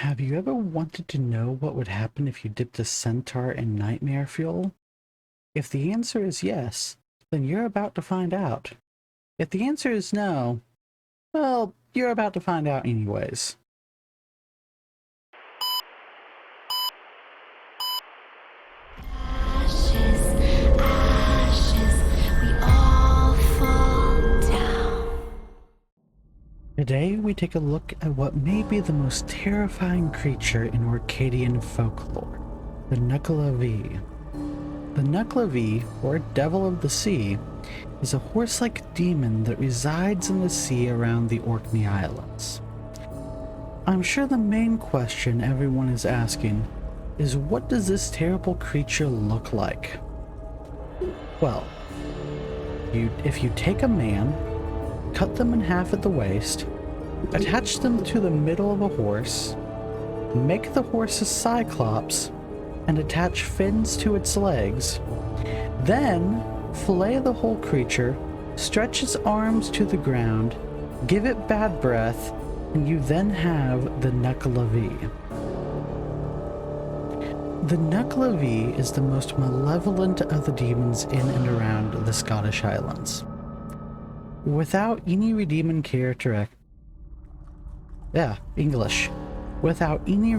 Have you ever wanted to know what would happen if you dipped a centaur in nightmare fuel? If the answer is yes, then you're about to find out. If the answer is no, well, you're about to find out anyways. Ashes, ashes, we all fall down. Today we take a look at what may be the most terrifying creature in Orcadian folklore, the Nuckelavee. The Nuckelavee, or Devil of the Sea, is a horse-like demon that resides in the sea around the Orkney Islands. I'm sure the main question everyone is asking is, what does this terrible creature look like? Well, if you take a man, cut them in half at the waist, attach them to the middle of a horse, make the horse a cyclops, and attach fins to its legs, then fillet the whole creature, stretch its arms to the ground, give it bad breath, and you then have the Nuckelavee. The Nuckelavee is the most malevolent of the demons in and around the Scottish Highlands. Without any redeeming character... Without any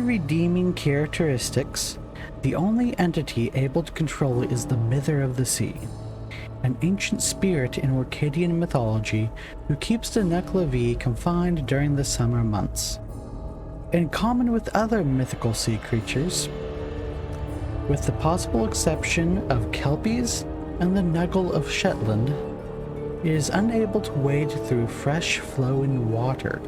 redeeming characteristics, the only entity able to control it is the Mither of the Sea, an ancient spirit in Orcadian mythology who keeps the Nuckelavee confined during the summer months. In common with other mythical sea creatures, with the possible exception of kelpies and the Nuggle of Shetland, it is unable to wade through fresh flowing water.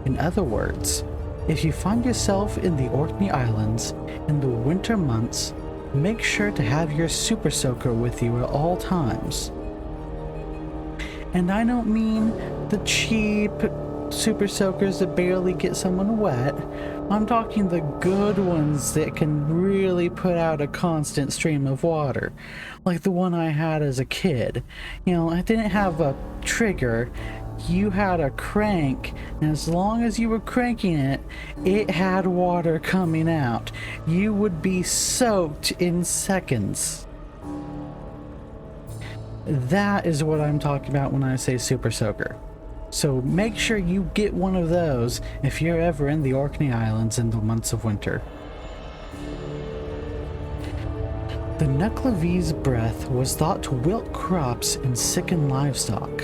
In other words, if you find yourself in the Orkney Islands in the winter months, make sure to have your super soaker with you at all times. And I don't mean the cheap super soakers that barely get someone wet. I'm talking the good ones that can really put out a constant stream of water, like the one I had as a kid. You know, I didn't have a trigger, you had a crank, and as long as you were cranking it, it had water coming out. You would be soaked in seconds. That is what I'm talking about when I say super soaker. So make sure you get one of those if you're ever in the Orkney Islands in the months of winter. The Nuckelavee's breath was thought to wilt crops and sicken livestock,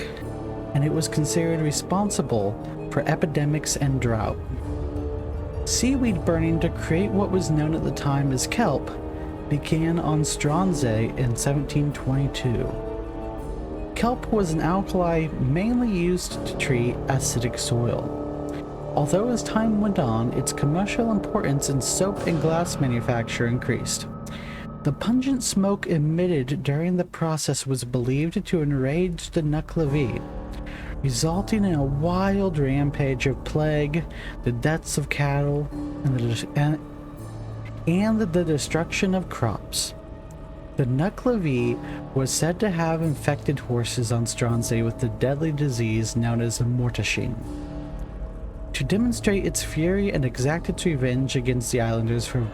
and it was considered responsible for epidemics and drought. Seaweed burning to create what was known at the time as kelp began on Stronsay in 1722. Kelp was an alkali mainly used to treat acidic soil. Although as time went on, its commercial importance in soap and glass manufacture increased. The pungent smoke emitted during the process was believed to enrage the Nuckelavee, resulting in a wild rampage of plague, the deaths of cattle, and the destruction of crops. The Nuckelavee was said to have infected horses on Stronsay with the deadly disease known as mortashine. To demonstrate its fury and exact its revenge against the islanders for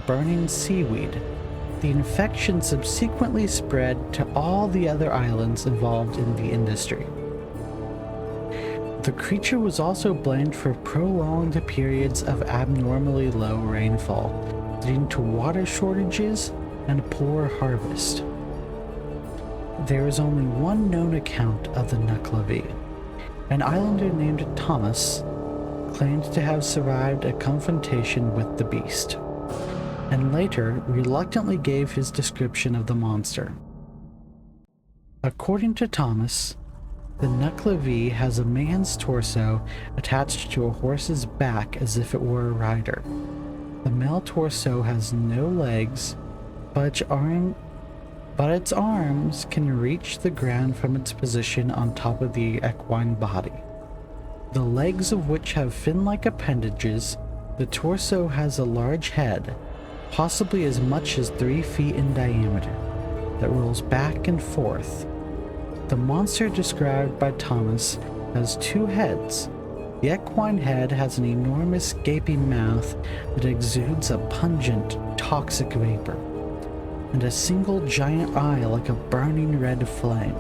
burning seaweed, the infection subsequently spread to all the other islands involved in the industry. The creature was also blamed for prolonged periods of abnormally low rainfall, leading to water shortages and poor harvest. There is only one known account of the Nuckelavee. An islander named Thomas claimed to have survived a confrontation with the beast, and later reluctantly gave his description of the monster. According to Thomas, the Nuckelavee has a man's torso attached to a horse's back as if it were a rider. The male torso has no legs, but its arms can reach the ground from its position on top of the equine body. The legs of which have fin-like appendages, the torso has a large head, possibly as much as 3 feet in diameter, that rolls back and forth. The monster described by Thomas has 2 heads. The equine head has an enormous gaping mouth that exudes a pungent, toxic vapor, and a single giant eye like a burning red flame.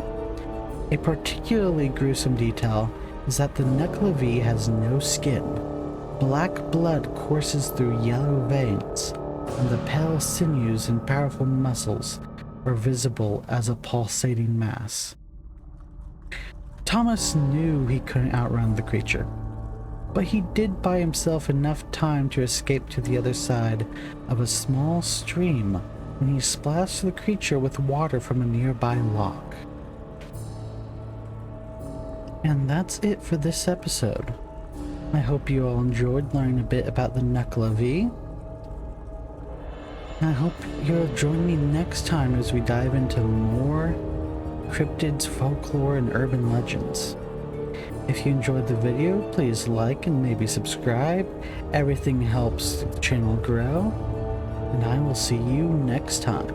A particularly gruesome detail is that the Nuckelavee has no skin. Black blood courses through yellow veins, and the pale sinews and powerful muscles are visible as a pulsating mass. Thomas knew he couldn't outrun the creature, but he did buy himself enough time to escape to the other side of a small stream when he splashed the creature with water from a nearby lock. And that's it for this episode. I hope you all enjoyed learning a bit about the Nuckelavee. I hope you'll join me next time as we dive into more cryptids, folklore, and urban legends. If you enjoyed the video, please like and maybe subscribe. Everything helps the channel grow. And I will see you next time.